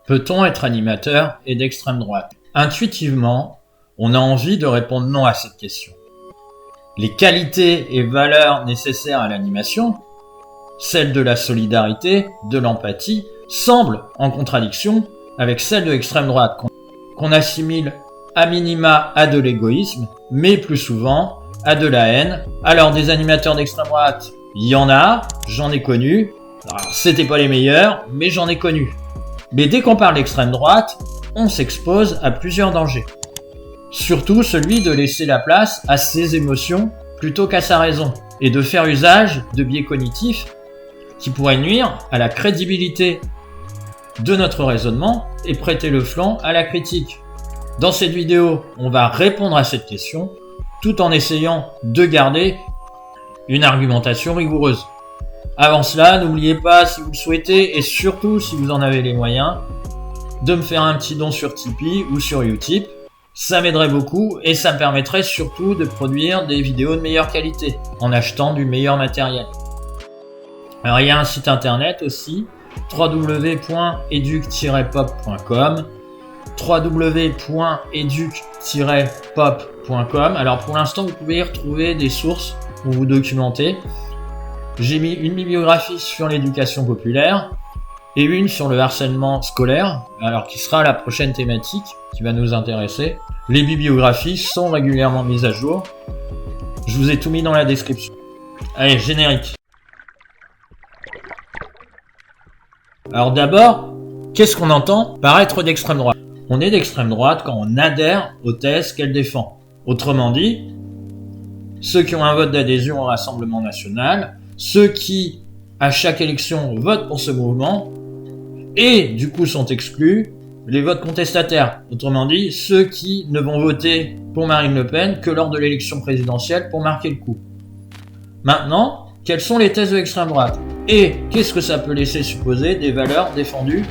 Peut-on être animateur et d'extrême droite? Intuitivement, on a envie de répondre non à cette question. Les qualités et valeurs nécessaires à l'animation, celles de la solidarité, de l'empathie, semblent en contradiction avec celles de l'extrême droite, qu'on assimile à minima à de l'égoïsme, mais plus souvent à de la haine. Alors des animateurs d'extrême droite, il y en a, j'en ai connu. Alors, c'était pas les meilleurs, mais j'en ai connu. Mais dès qu'on parle d'extrême droite, on s'expose à plusieurs dangers. Surtout celui de laisser la place à ses émotions plutôt qu'à sa raison, et de faire usage de biais cognitifs qui pourraient nuire à la crédibilité de notre raisonnement et prêter le flanc à la critique. Dans cette vidéo, on va répondre à cette question tout en essayant de garder une argumentation rigoureuse. Avant cela, n'oubliez pas, si vous le souhaitez, et surtout si vous en avez les moyens, de me faire un petit don sur Tipeee ou sur Utip. Ça m'aiderait beaucoup et ça me permettrait surtout de produire des vidéos de meilleure qualité en achetant du meilleur matériel. Alors il y a un site internet aussi, www.educ-pop.com www.educ-pop.com. Alors pour l'instant, vous pouvez y retrouver des sources pour vous documenter. J'ai mis une bibliographie sur l'éducation populaire et une sur le harcèlement scolaire, alors qui sera la prochaine thématique qui va nous intéresser. Les bibliographies sont régulièrement mises à jour. Je vous ai tout mis dans la description. Allez, générique. Alors d'abord, qu'est-ce qu'on entend par être d'extrême droite? On est d'extrême droite quand on adhère aux thèses qu'elle défend. Autrement dit, ceux qui ont un vote d'adhésion au Rassemblement national, ceux qui, à chaque élection, votent pour ce mouvement, et du coup sont exclus les votes contestataires. Autrement dit, ceux qui ne vont voter pour Marine Le Pen que lors de l'élection présidentielle pour marquer le coup. Maintenant, quelles sont les thèses de l'extrême droite? Et qu'est-ce que ça peut laisser supposer des valeurs défendues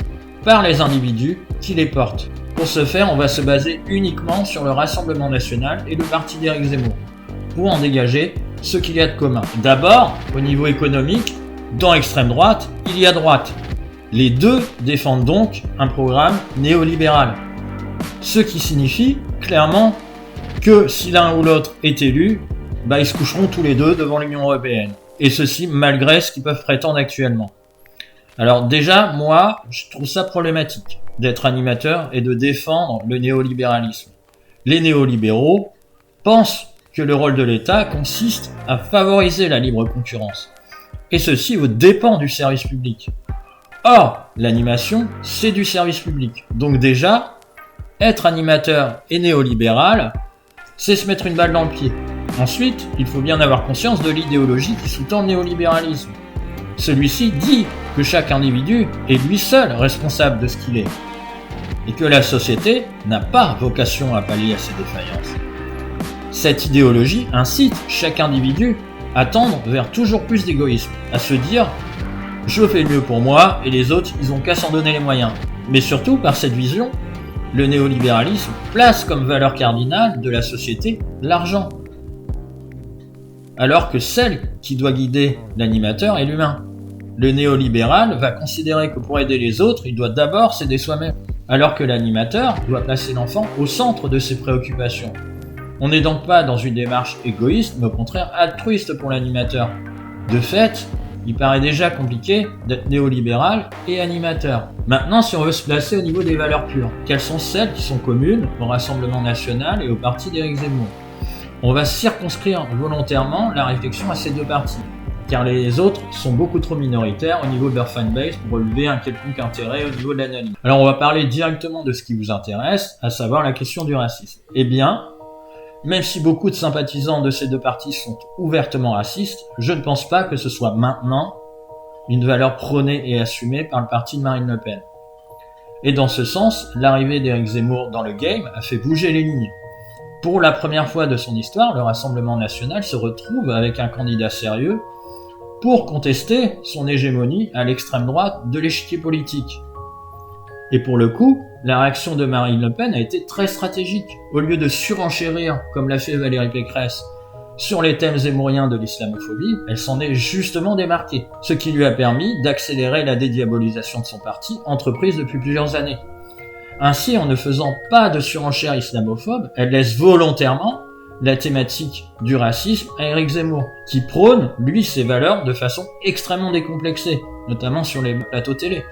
par les individus qui les portent? Pour ce faire, on va se baser uniquement sur le Rassemblement national et le parti d'Éric Zemmour, pour en dégager ce qu'il y a de commun. D'abord, au niveau économique, dans l'extrême droite, il y a droite. Les deux défendent donc un programme néolibéral. Ce qui signifie clairement que si l'un ou l'autre est élu, ils se coucheront tous les deux devant l'Union européenne. Et ceci malgré ce qu'ils peuvent prétendre actuellement. Alors déjà, moi, je trouve ça problématique d'être animateur et de défendre le néolibéralisme. Les néolibéraux pensent que le rôle de l'État consiste à favoriser la libre concurrence. Et ceci aux dépens du service public. Or, l'animation, c'est du service public. Donc déjà, être animateur et néolibéral, c'est se mettre une balle dans le pied. Ensuite, il faut bien avoir conscience de l'idéologie qui sous-tend le néolibéralisme. Celui-ci dit que chaque individu est lui seul responsable de ce qu'il est, et que la société n'a pas vocation à pallier à ses défaillances. Cette idéologie incite chaque individu à tendre vers toujours plus d'égoïsme, à se dire « je fais mieux pour moi et les autres, ils ont qu'à s'en donner les moyens ». Mais surtout, par cette vision, le néolibéralisme place comme valeur cardinale de la société l'argent, alors que celle qui doit guider l'animateur est l'humain. Le néolibéral va considérer que pour aider les autres, il doit d'abord s'aider soi-même, alors que l'animateur doit placer l'enfant au centre de ses préoccupations. On n'est donc pas dans une démarche égoïste, mais au contraire altruiste pour l'animateur. De fait, il paraît déjà compliqué d'être néolibéral et animateur. Maintenant, si on veut se placer au niveau des valeurs pures, quelles sont celles qui sont communes au Rassemblement national et au parti d'Éric Zemmour? On va circonscrire volontairement la réflexion à ces deux partis, car les autres sont beaucoup trop minoritaires au niveau de leur fanbase pour relever un quelconque intérêt au niveau de l'analyse. Alors on va parler directement de ce qui vous intéresse, à savoir la question du racisme. Eh bien, même si beaucoup de sympathisants de ces deux partis sont ouvertement racistes, je ne pense pas que ce soit maintenant une valeur prônée et assumée par le parti de Marine Le Pen. Et dans ce sens, l'arrivée d'Éric Zemmour dans le game a fait bouger les lignes. Pour la première fois de son histoire, le Rassemblement national se retrouve avec un candidat sérieux pour contester son hégémonie à l'extrême droite de l'échiquier politique. Et pour le coup, la réaction de Marine Le Pen a été très stratégique. Au lieu de surenchérir, comme l'a fait Valérie Pécresse, sur les thèmes zémouriens de l'islamophobie, elle s'en est justement démarquée, ce qui lui a permis d'accélérer la dédiabolisation de son parti, entreprise depuis plusieurs années. Ainsi, en ne faisant pas de surenchère islamophobe, elle laisse volontairement la thématique du racisme à Éric Zemmour, qui prône, lui, ses valeurs de façon extrêmement décomplexée, notamment sur les plateaux télé,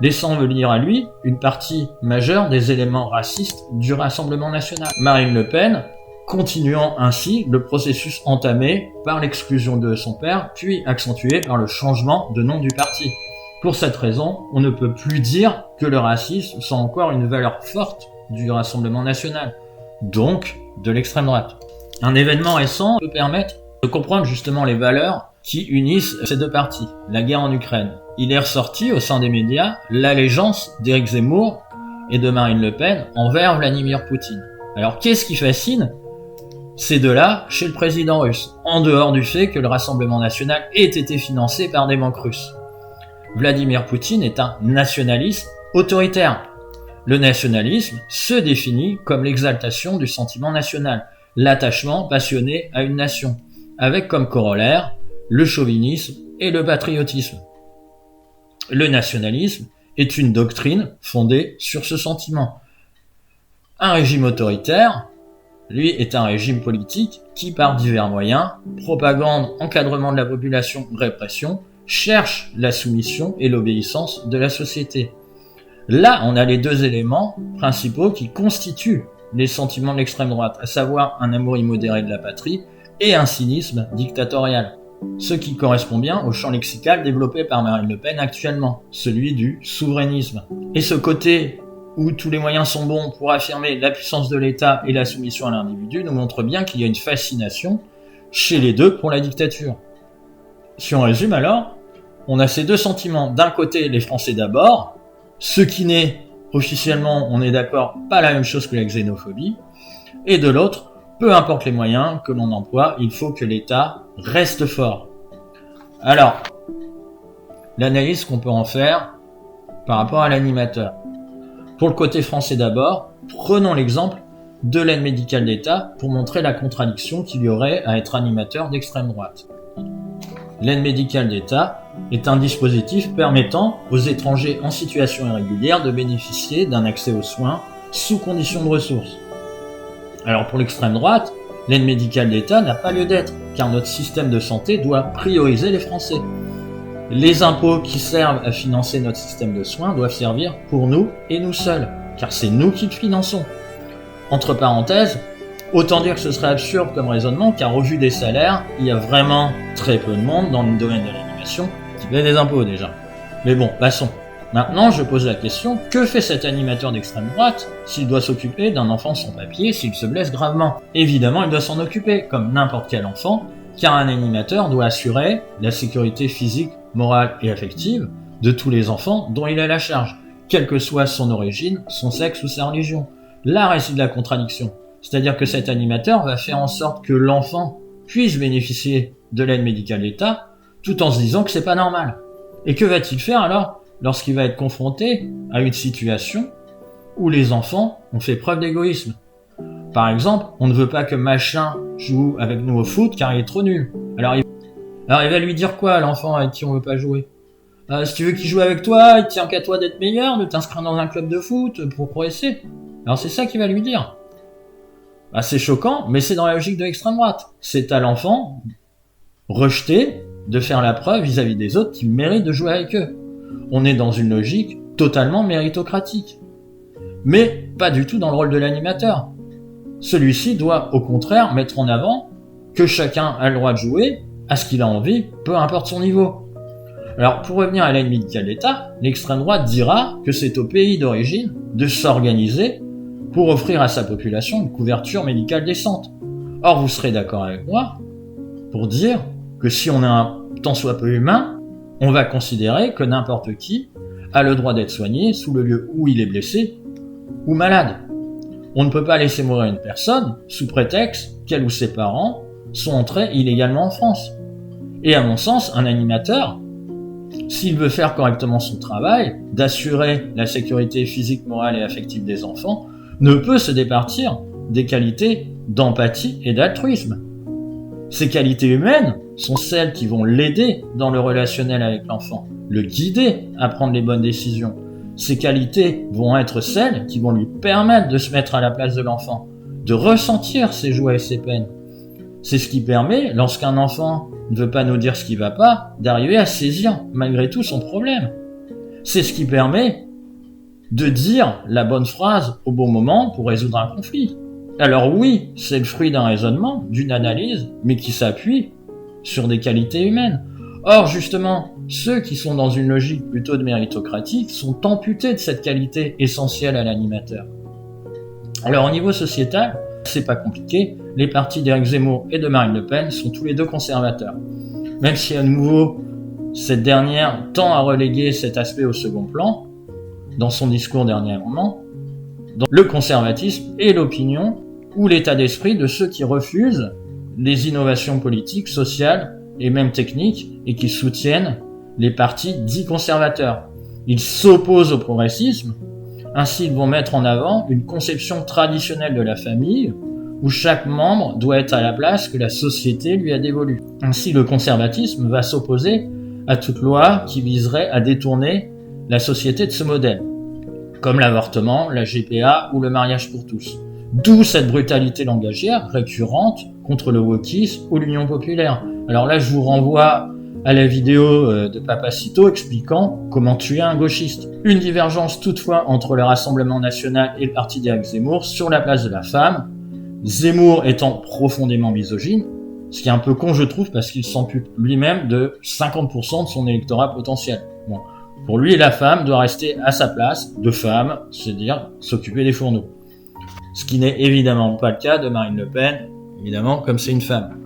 laissant venir à lui une partie majeure des éléments racistes du Rassemblement national. Marine Le Pen, continuant ainsi le processus entamé par l'exclusion de son père, puis accentué par le changement de nom du parti. Pour cette raison, on ne peut plus dire que le racisme soit encore une valeur forte du Rassemblement national, donc de l'extrême droite. Un événement récent peut permettre de comprendre justement les valeurs qui unissent ces deux partis. La guerre en Ukraine. Il est ressorti au sein des médias l'allégeance d'Éric Zemmour et de Marine Le Pen envers Vladimir Poutine. Alors qu'est-ce qui fascine ces deux-là chez le président russe, en dehors du fait que le Rassemblement national ait été financé par des banques russes? Vladimir Poutine est un nationaliste autoritaire. Le nationalisme se définit comme l'exaltation du sentiment national, l'attachement passionné à une nation, avec comme corollaire le chauvinisme et le patriotisme. Le nationalisme est une doctrine fondée sur ce sentiment. Un régime autoritaire, lui, est un régime politique qui, par divers moyens, propagande, encadrement de la population, répression, cherche la soumission et l'obéissance de la société. Là, on a les deux éléments principaux qui constituent les sentiments de l'extrême droite, à savoir un amour immodéré de la patrie et un cynisme dictatorial. Ce qui correspond bien au champ lexical développé par Marine Le Pen actuellement, celui du souverainisme. Et ce côté où tous les moyens sont bons pour affirmer la puissance de l'État et la soumission à l'individu nous montre bien qu'il y a une fascination chez les deux pour la dictature. Si on résume alors, on a ces deux sentiments. D'un côté, les Français d'abord, ce qui n'est officiellement, on est d'accord, pas la même chose que la xénophobie, et de l'autre, peu importe les moyens que l'on emploie, il faut que l'État reste fort. Alors, l'analyse qu'on peut en faire par rapport à l'animateur. Pour le côté français d'abord, prenons l'exemple de l'aide médicale d'État pour montrer la contradiction qu'il y aurait à être animateur d'extrême droite. L'aide médicale d'État est un dispositif permettant aux étrangers en situation irrégulière de bénéficier d'un accès aux soins sous condition de ressources. Alors pour l'extrême droite, l'aide médicale d'État n'a pas lieu d'être, car notre système de santé doit prioriser les Français. Les impôts qui servent à financer notre système de soins doivent servir pour nous et nous seuls, car c'est nous qui le finançons. Entre parenthèses, autant dire que ce serait absurde comme raisonnement, car au vu des salaires, il y a vraiment très peu de monde dans le domaine de l'animation qui paie des impôts déjà. Mais bon, passons. Maintenant, je pose la question, que fait cet animateur d'extrême droite s'il doit s'occuper d'un enfant sans papier s'il se blesse gravement? Évidemment, il doit s'en occuper, comme n'importe quel enfant, car un animateur doit assurer la sécurité physique, morale et affective de tous les enfants dont il a la charge, quelle que soit son origine, son sexe ou sa religion. Là réside la contradiction. C'est-à-dire que cet animateur va faire en sorte que l'enfant puisse bénéficier de l'aide médicale d'État, tout en se disant que c'est pas normal. Et que va-t-il faire alors lorsqu'il va être confronté à une situation où les enfants ont fait preuve d'égoïsme? Par exemple, on ne veut pas que machin joue avec nous au foot car il est trop nul. Alors il va lui dire quoi à l'enfant avec qui on veut pas jouer? Si tu veux qu'il joue avec toi, il tient qu'à toi d'être meilleur, de t'inscrire dans un club de foot pour progresser. Alors c'est ça qu'il va lui dire. C'est choquant, mais c'est dans la logique de l'extrême droite. C'est à l'enfant rejeté de faire la preuve vis-à-vis des autres qu'il mérite de jouer avec eux. On est dans une logique totalement méritocratique. Mais pas du tout dans le rôle de l'animateur. Celui-ci doit au contraire mettre en avant que chacun a le droit de jouer à ce qu'il a envie, peu importe son niveau. Alors pour revenir à l'aide médicale d'État, l'extrême droite dira que c'est au pays d'origine de s'organiser pour offrir à sa population une couverture médicale décente. Or vous serez d'accord avec moi pour dire que si on est un tant soit peu humain, on va considérer que n'importe qui a le droit d'être soigné sous le lieu où il est blessé ou malade. On ne peut pas laisser mourir une personne sous prétexte qu'elle ou ses parents sont entrés illégalement en France. Et à mon sens, un animateur, s'il veut faire correctement son travail, d'assurer la sécurité physique, morale et affective des enfants, ne peut se départir des qualités d'empathie et d'altruisme. Ces qualités humaines sont celles qui vont l'aider dans le relationnel avec l'enfant, le guider à prendre les bonnes décisions. Ces qualités vont être celles qui vont lui permettre de se mettre à la place de l'enfant, de ressentir ses joies et ses peines. C'est ce qui permet, lorsqu'un enfant ne veut pas nous dire ce qui va pas, d'arriver à saisir malgré tout son problème. C'est ce qui permet de dire la bonne phrase au bon moment pour résoudre un conflit. Alors oui, c'est le fruit d'un raisonnement, d'une analyse, mais qui s'appuie sur des qualités humaines. Or justement, ceux qui sont dans une logique plutôt de méritocratique sont amputés de cette qualité essentielle à l'animateur. Alors au niveau sociétal, c'est pas compliqué, les partis d'Éric Zemmour et de Marine Le Pen sont tous les deux conservateurs. Même si à nouveau, cette dernière tend à reléguer cet aspect au second plan, dans son discours dernièrement, dans le conservatisme et l'opinion ou l'état d'esprit de ceux qui refusent les innovations politiques, sociales et même techniques et qui soutiennent les partis dits conservateurs. Ils s'opposent au progressisme, ainsi ils vont mettre en avant une conception traditionnelle de la famille où chaque membre doit être à la place que la société lui a dévolue. Ainsi le conservatisme va s'opposer à toute loi qui viserait à détourner la société de ce modèle, comme l'avortement, la GPA ou le mariage pour tous. D'où cette brutalité langagière récurrente contre le wokisme ou l'Union populaire. Alors là, je vous renvoie à la vidéo de Papacito expliquant comment tuer un gauchiste. Une divergence toutefois entre le Rassemblement national et le parti d'Éric Zemmour sur la place de la femme, Zemmour étant profondément misogyne, ce qui est un peu con je trouve parce qu'il s'ampute lui-même de 50% de son électorat potentiel. Bon, pour lui, la femme doit rester à sa place de femme, c'est-à-dire s'occuper des fourneaux. Ce qui n'est évidemment pas le cas de Marine Le Pen, évidemment, comme c'est une femme.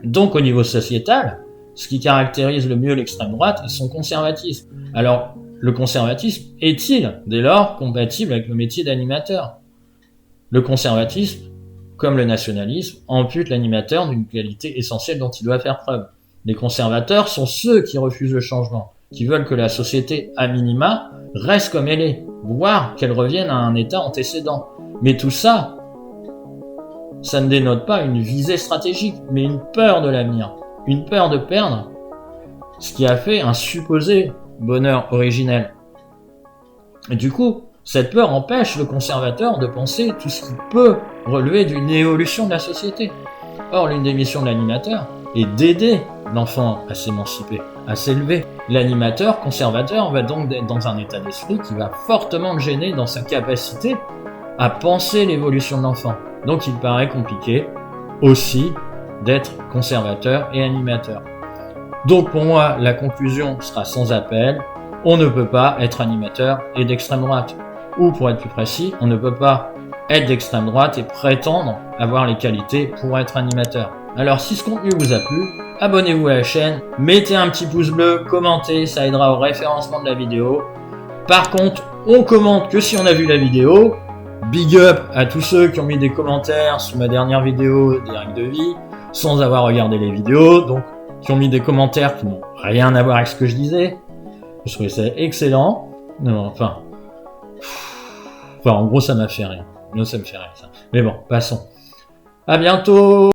Donc, au niveau sociétal, ce qui caractérise le mieux l'extrême droite est son conservatisme. Alors, le conservatisme est-il, dès lors, compatible avec le métier d'animateur ? Le conservatisme, comme le nationalisme, ampute l'animateur d'une qualité essentielle dont il doit faire preuve. Les conservateurs sont ceux qui refusent le changement, qui veulent que la société, à minima, reste comme elle est, voire qu'elle revienne à un état antécédent. Mais tout ça, ça ne dénote pas une visée stratégique, mais une peur de l'avenir, une peur de perdre, ce qui a fait un supposé bonheur originel. Et du coup, cette peur empêche le conservateur de penser tout ce qui peut relever d'une évolution de la société. Or, l'une des missions de l'animateur est d'aider l'enfant à s'émanciper, à s'élever. L'animateur conservateur va donc être dans un état d'esprit qui va fortement le gêner dans sa capacité à penser l'évolution de l'enfant. Donc il paraît compliqué aussi d'être conservateur et animateur. Donc pour moi, la conclusion sera sans appel. On ne peut pas être animateur et d'extrême droite. Ou pour être plus précis, on ne peut pas être d'extrême droite et prétendre avoir les qualités pour être animateur. Alors si ce contenu vous a plu, abonnez-vous à la chaîne, mettez un petit pouce bleu, commentez, ça aidera au référencement de la vidéo. Par contre, on commente que si on a vu la vidéo. Big up à tous ceux qui ont mis des commentaires sous ma dernière vidéo des règles de vie, sans avoir regardé les vidéos, donc qui ont mis des commentaires qui n'ont rien à voir avec ce que je disais. Je trouvais ça excellent. Non, enfin, en gros, ça m'a fait rien. Non, ça me fait rien, ça. Mais bon, passons. À bientôt!